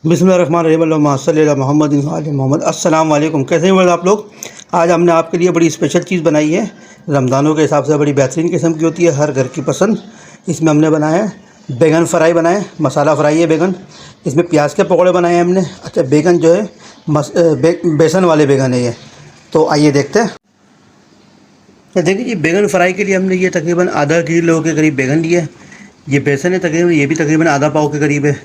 बिस्मिल्लाहिर्रहमानिर्रहीम मोहम्मद मोहम्मद अस्सलाम वालेकुम। कैसे हैं आप लोग? आज हमने आपके लिए बड़ी स्पेशल चीज़ बनाई है। रमज़ानों के हिसाब से बड़ी बेहतरीन किस्म की होती है, हर घर की पसंद। इसमें हमने बनाया है बैगन फ्राई बनाए, मसाला फ्राई है बैगन। इसमें प्याज के पकौड़े बनाए हैं हमने। अच्छा, बैगन जो है बेसन वाले बैगन है ये। तो आइए देखते हैं। तो देखिए जी, बैगन फ्राई के लिए हमने ये तकरीबन आधा किलो के करीब बैगन लिए है। ये बेसन है तकरीबन, ये भी तकरीबन आधा पाव के करीब है।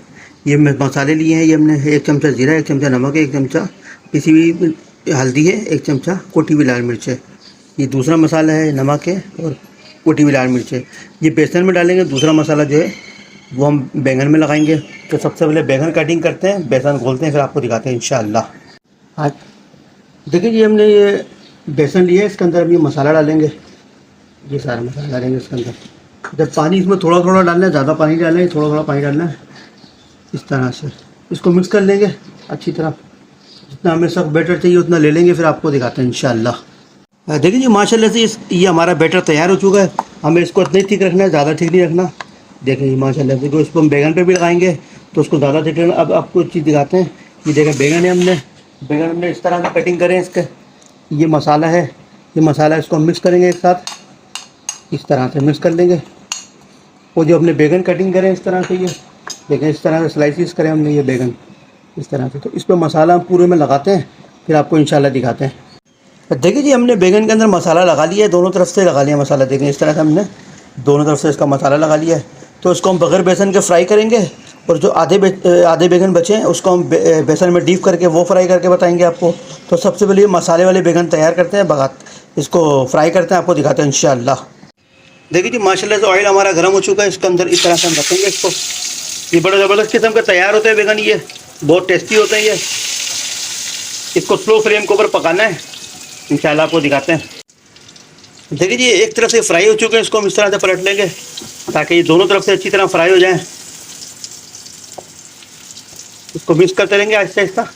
ये मसाले लिए हैं, ये हमने 1 चमचा ज़ीरा, 1 चमचा नमक है, 1 चमचा पिसी हुई हल्दी है, 1 चमचा कुटी हुई लाल मिर्च है। ये दूसरा मसाला है, नमक है और कुटी हुई लाल मिर्च है। ये बेसन में डालेंगे। दूसरा मसाला जो है वो हम बैंगन में लगाएंगे। तो सबसे पहले बैंगन कटिंग करते हैं, बेसन घोलते हैं, फिर आपको दिखाते हैं इंशाअल्लाह। आज देखिए जी, हमने ये बेसन लिया है, इसके अंदर हम ये मसाला डालेंगे। ये सारा मसाला डालेंगे इसके अंदर। जब पानी इसमें थोड़ा थोड़ा डालना है, ज़्यादा पानी डालना है, थोड़ा थोड़ा पानी डालना है। इस तरह से इसको मिक्स कर लेंगे अच्छी तरह। जितना हमें सब बैटर चाहिए उतना ले लेंगे, फिर आपको दिखाते हैं इंशाअल्लाह। देखिए जी, माशाल्लाह से ये हमारा बैटर तैयार हो चुका है। हमें इसको इतना ही ठीक रखना है, ज़्यादा ठीक नहीं रखना। देखिए माशाल्लाह से, तो इसको हम बैगन पे भी लगाएंगे तो उसको ज़्यादा ठीक रखना। अब आपको एक चीज़ दिखाते हैं। ये देखें, बैगन है, बैगन हमने इस तरह से कटिंग करें इसके। ये मसाला है, ये मसाला इसको हम मिक्स करेंगे एक साथ, इस तरह से मिक्स कर लेंगे। वो जो हमने बैगन कटिंग करें इस तरह से, ये देखें इस तरह से स्लाइसिस करें हमने ये बैगन इस तरह से। तो इस पर मसाला हम पूरे में लगाते हैं, फिर आपको इंशाल्लाह दिखाते हैं। देखिए जी, हमने बैगन के अंदर मसाला लगा लिया है, दोनों तरफ से लगा लिया मसाला। देखें इस तरह से हमने दोनों तरफ से इसका मसाला लगा लिया है। तो इसको हम बगैर बेसन के फ्राई करेंगे, और जो आधे बैगन बचे हैं उसको हम बेसन में डीप करके वो फ्राई करके बताएंगे आपको। तो सबसे पहले मसाले वाले बैगन तैयार करते हैं, इसको फ्राई करते हैं, आपको दिखाते हैं इंशाअल्लाह। देखिए जी, माशाल्लाह से ऑयल हमारा गर्म हो चुका है। इसके अंदर इस तरह से हम रखेंगे इसको। ये बड़ा ज़बरदस्त किस्म का तैयार होता है बैगन, ये बहुत टेस्टी होते हैं ये। इसको स्लो फ्लेम के ऊपर पकाना है, इंशाल्लाह आपको दिखाते हैं। देखिए जी, एक तरफ से फ्राई हो चुके हैं, इसको हम इस तरह से पलट लेंगे ताकि ये दोनों तरफ से अच्छी तरह फ्राई हो जाए। इसको मिक्स करते रहेंगे आहिस्ता आहिस्ता।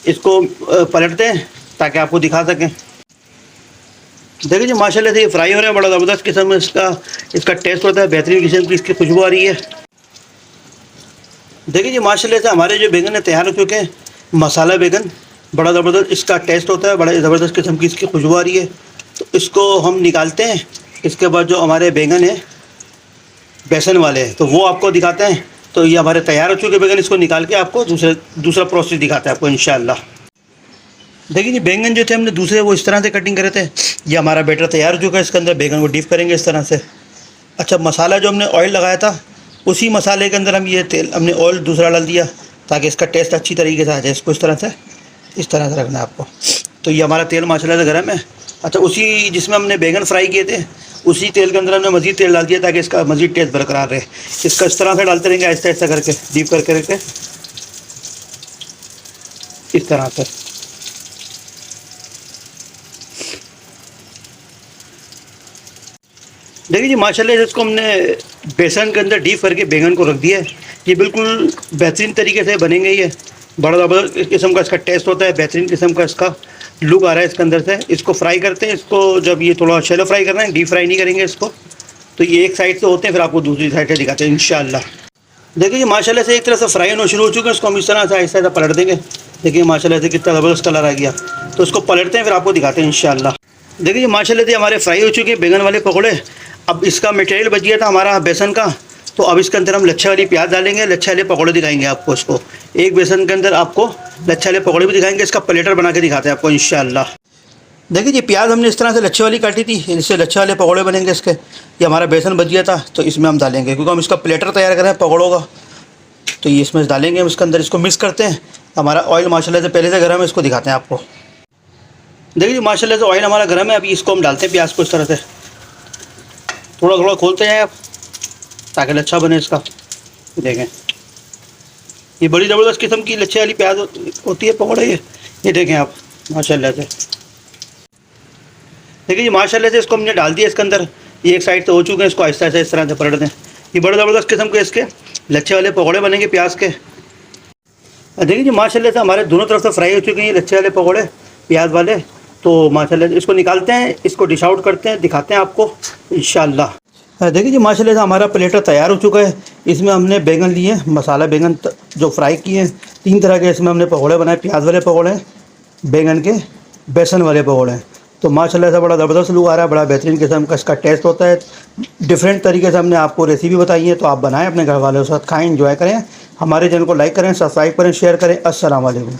इसको पलटते हैं ताकि आपको दिखा सकें। देखिए जी, माशाल्लाह से ये फ्राई हो रहे हैं। बड़ा ज़बरदस्त किस्म में इसका टेस्ट होता है, बेहतरीन किस्म की इसकी खुशबू आ रही है। देखिए जी, माशाल्लाह से हमारे जो बैगन है तैयार हो चुके हैं। मसाला बैगन बड़ा ज़बरदस्त इसका टेस्ट होता है, बड़ा ज़बरदस्त किस्म की इसकी खुशबू आ रही है। तो इसको हम निकालते हैं। इसके बाद जो हमारे बैगन है बेसन वाले हैं, तो वो आपको दिखाते हैं। तो ये हमारे तैयार हो चुके बैगन, इसको निकाल के आपको दूसरा प्रोसेस दिखाते हैं आपको इंशाअल्लाह। देखिए जी, बैंगन जो थे हमने दूसरे वो इस तरह से कटिंग करे थे। ये हमारा बैटर तैयार हो चुका है, इसके अंदर बैगन को डीप करेंगे इस तरह से। अच्छा, मसाला जो हमने ऑयल लगाया था, उसी मसाले के अंदर हम ये तेल हमने ऑयल दूसरा डाल दिया ताकि इसका टेस्ट अच्छी तरीके से आ जाए। इसको इस तरह से रखना है आपको। तो ये हमारा तेल माशाल्लाह से गर्म है। अच्छा, उसी जिसमें हमने बैगन फ्राई किए थे उसी तेल के अंदर हमने मज़ीद तेल डाल दिया ताकि इसका मज़ीद टेस्ट बरकरार रहे। इसका इस तरह से डालते रहेंगे आहिस्ता आहिस्ता करके, डीप करके इस तरह से। देखिए जी, माशाल्लाह इसको हमने बेसन के अंदर डीप करके बैगन को रख दिया है। ये बिल्कुल बेहतरीन तरीके से बनेंगे। ये बड़ा ज़बरदस्त किस्म का इसका टेस्ट होता है, बेहतरीन किस्म का इसका लुक आ रहा है इसके अंदर से। इसको फ्राई करते हैं। इसको जब ये थोड़ा शैलो फ्राई करना है, डीप फ्राई नहीं करेंगे इसको। तो ये एक साइड से होते हैं, फिर आपको दूसरी साइड से दिखाते हैं इंशाअल्लाह। देखिए जी, माशाल्लाह से एक तरह से फ्राई होना शुरू हो चुके हैं। इसको हम इस तरह से आहिस्ता आहिस्ता पलट देंगे। देखिए माशाल्लाह से कितना ज़बरदस्त कलर आ गया। तो इसको पलटते हैं, फिर आपको दिखाते हैं इंशाअल्लाह। देखिए जी, माशाल्लाह से हमारे फ्राई हो चुके हैं बैगन वाले पकौड़े। अब इसका मटेरियल बच गया था हमारा बेसन का, तो अब इसके अंदर हम लच्छे वाली प्याज डालेंगे, लच्छे वाले पकौड़े दिखाएंगे आपको। इसको एक बेसन के अंदर आपको लच्छे वाले पकौड़े भी दिखाएंगे। इसका प्लेटर बना के दिखाते हैं आपको इंशाअल्लाह। देखिए जी, प्याज हमने इस तरह से लच्छे वाली काटी थी, इससे लच्छे वाले पकौड़े बनेंगे इसके। ये हमारा बेसन बच गया था तो इसमें हम डालेंगे, क्योंकि हम इसका प्लेटर तैयार कर रहे हैं पकौड़ों का। तो ये इसमें डालेंगे हम इसके अंदर। इसको मिक्स करते हैं। हमारा ऑयल माशाल्लाह से पहले से गर्म है, इसको दिखाते हैं आपको। देखिए जी, माशाल्लाह से ऑयल हमारा गर्म है। अभी इसको हम डालते हैं प्याज को इस तरह से, थोड़ा थोड़ा खोलते हैं आप ताकि लच्छा बने इसका। देखें, ये बड़ी ज़बरदस्त किस्म की लच्छे वाली प्याज होती है पकौड़े। ये देखें आप माशाल्लाह से। देखिए जी, माशाल्लाह से इसको हमने डाल दिया इसके अंदर। ये एक साइड से हो चुके हैं, इसको आहिस्ता आहिस्ता इस तरह से पलट दें। ये बड़े ज़बरदस्त किस्म के इसके लच्छे वाले पकौड़े बनेंगे प्याज के। देखिए जी, माशाल्लाह से हमारे दोनों तरफ से फ्राई हो चुके हैं ये लच्छे वाले पकौड़े प्याज वाले। तो माशाल्लाह इसको निकालते हैं, इसको डिश आउट करते हैं, दिखाते हैं आपको इंशाअल्लाह। देखिए जी, माशाल्लाह से हमारा प्लेटर तैयार हो चुका है। इसमें हमने बैंगन लिए, मसाला बैंगन जो फ्राई किए हैं। 3 तरह के इसमें हमने पकौड़े बनाए, प्याज वाले पकौड़े, बैंगन के, बेसन वाले पकौड़े। तो माशाल्लाह से बड़ा ज़बरदस्त लुक आ रहा है, बड़ा बेहतरीन किस्म का इसका टेस्ट होता है। डिफरेंट तरीके से हमने आपको रेसिपी बताई है, तो आप बनाएं, अपने घर वालों के साथ खाएँ, एंजॉय करें। हमारे चैनल को लाइक करें, सब्सक्राइब करें, शेयर करें। अस्सलाम वालेकुम।